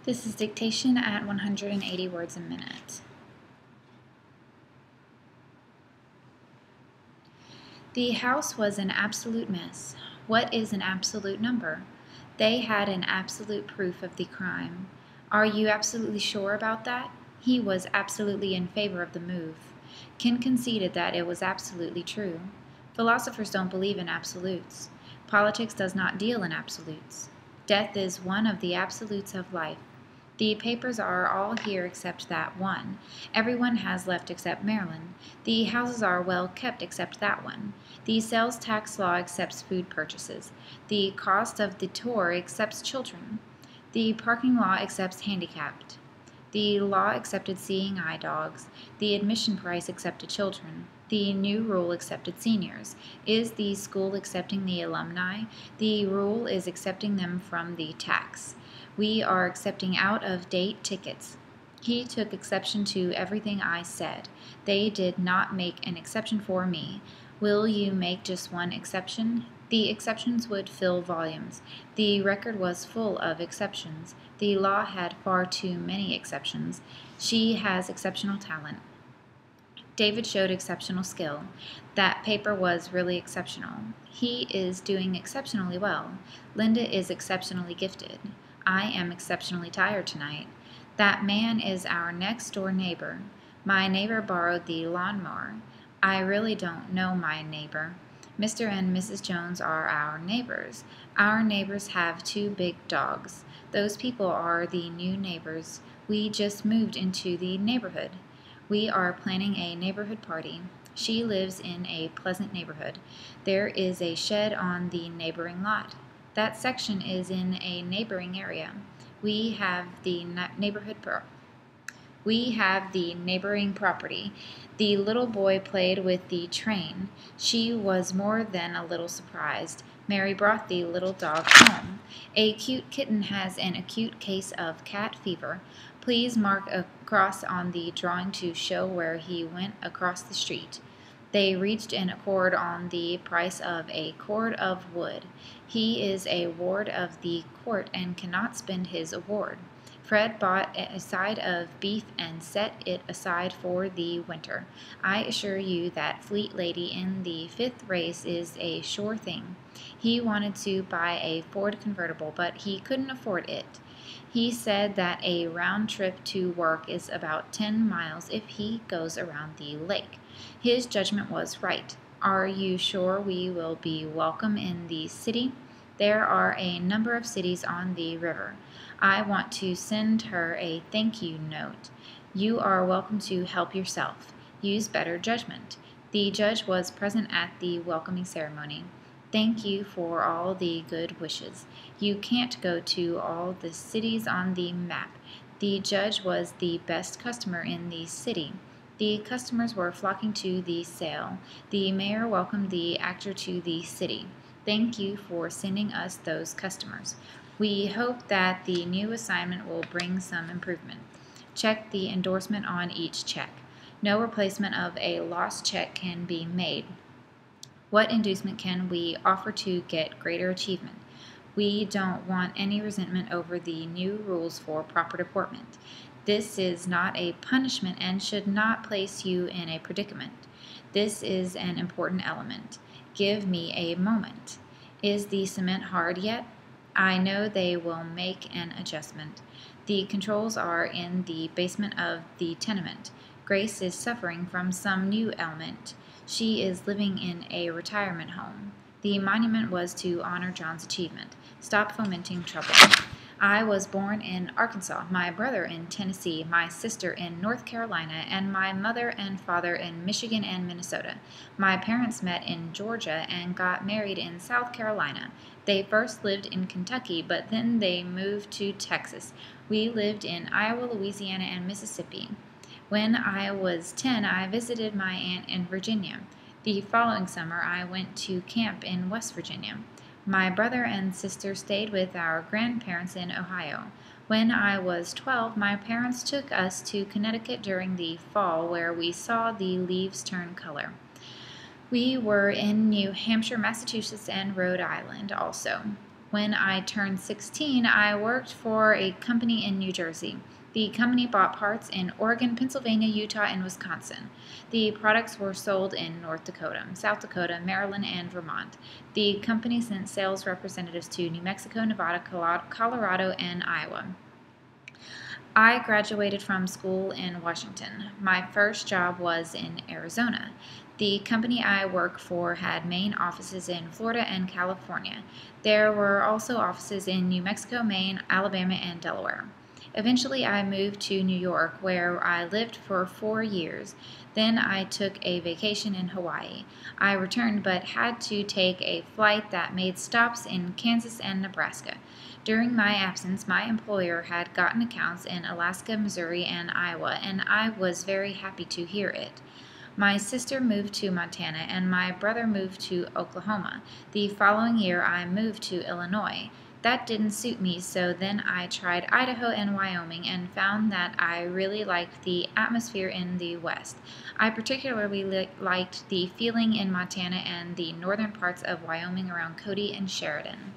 This is dictation at 180 words a minute. The house was an absolute mess. What is an absolute number? They had an absolute proof of the crime. Are you absolutely sure about that? He was absolutely in favor of the move. Ken conceded that it was absolutely true. Philosophers don't believe in absolutes. Politics does not deal in absolutes. Death is one of the absolutes of life. The papers are all here except that one. Everyone has left except Maryland. The houses are well kept except that one. The sales tax law accepts food purchases. The cost of the tour accepts children. The parking law accepts handicapped. The law accepted seeing eye dogs. The admission price accepted children. The new rule accepted seniors. Is the school accepting the alumni? The rule is accepting them from the tax. We are accepting out-of-date tickets. He took exception to everything I said. They did not make an exception for me. Will you make just one exception? The exceptions would fill volumes. The record was full of exceptions. The law had far too many exceptions. She has exceptional talent. David showed exceptional skill. That paper was really exceptional. He is doing exceptionally well. Linda is exceptionally gifted. I am exceptionally tired tonight. That man is our next-door neighbor. My neighbor borrowed the lawnmower. I really don't know my neighbor. Mr. and Mrs. Jones are our neighbors. Our neighbors have two big dogs. Those people are the new neighbors. We just moved into the neighborhood. We are planning a neighborhood party. She lives in a pleasant neighborhood. There is a shed on the neighboring lot. That section is in a neighboring area. We have the neighboring property. The little boy played with the train. She was more than a little surprised. Mary brought the little dog home. A cute kitten has an acute case of cat fever. Please mark a cross on the drawing to show where he went across the street. They reached an accord on the price of a cord of wood. He is a ward of the court and cannot spend his award. Fred bought a side of beef and set it aside for the winter. I assure you that fleet lady in the 5th race is a sure thing. He wanted to buy a Ford convertible, but he couldn't afford it. He said that a round trip to work is about 10 miles if he goes around the lake. His judgment was right. Are you sure we will be welcome in the city? There are a number of cities on the river. I want to send her a thank you note. You are welcome to help yourself. Use better judgment. The judge was present at the welcoming ceremony. Thank you for all the good wishes. You can't go to all the cities on the map. The judge was the best customer in the city. The customers were flocking to the sale. The mayor welcomed the actor to the city. Thank you for sending us those customers. We hope that the new assignment will bring some improvement. Check the endorsement on each check. No replacement of a lost check can be made. What inducement can we offer to get greater achievement? We don't want any resentment over the new rules for proper deportment. This is not a punishment and should not place you in a predicament. This is an important element. Give me a moment. Is the cement hard yet? I know they will make an adjustment. The controls are in the basement of the tenement. Grace is suffering from some new ailment. She is living in a retirement home. The monument was to honor John's achievement. Stop fomenting trouble. I was born in Arkansas, my brother in Tennessee, my sister in North Carolina, and my mother and father in Michigan and Minnesota. My parents met in Georgia and got married in South Carolina. They first lived in Kentucky, but then they moved to Texas. We lived in Iowa, Louisiana, and Mississippi. When I was 10, I visited my aunt in Virginia. The following summer, I went to camp in West Virginia. My brother and sister stayed with our grandparents in Ohio. When I was 12, my parents took us to Connecticut during the fall, where we saw the leaves turn color. We were in New Hampshire, Massachusetts, and Rhode Island also. When I turned 16, I worked for a company in New Jersey. The company bought parts in Oregon, Pennsylvania, Utah, and Wisconsin. The products were sold in North Dakota, South Dakota, Maryland, and Vermont. The company sent sales representatives to New Mexico, Nevada, Colorado, and Iowa. I graduated from school in Washington. My first job was in Arizona. The company I worked for had main offices in Florida and California. There were also offices in New Mexico, Maine, Alabama, and Delaware. Eventually, I moved to New York, where I lived for 4 years. Then I took a vacation in Hawaii. I returned but had to take a flight that made stops in Kansas and Nebraska. During my absence, my employer had gotten accounts in Alaska, Missouri, and Iowa, and I was very happy to hear it. My sister moved to Montana, and my brother moved to Oklahoma. The following year, I moved to Illinois. That didn't suit me, so then I tried Idaho and Wyoming and found that I really liked the atmosphere in the West. I particularly liked the feeling in Montana and the northern parts of Wyoming around Cody and Sheridan.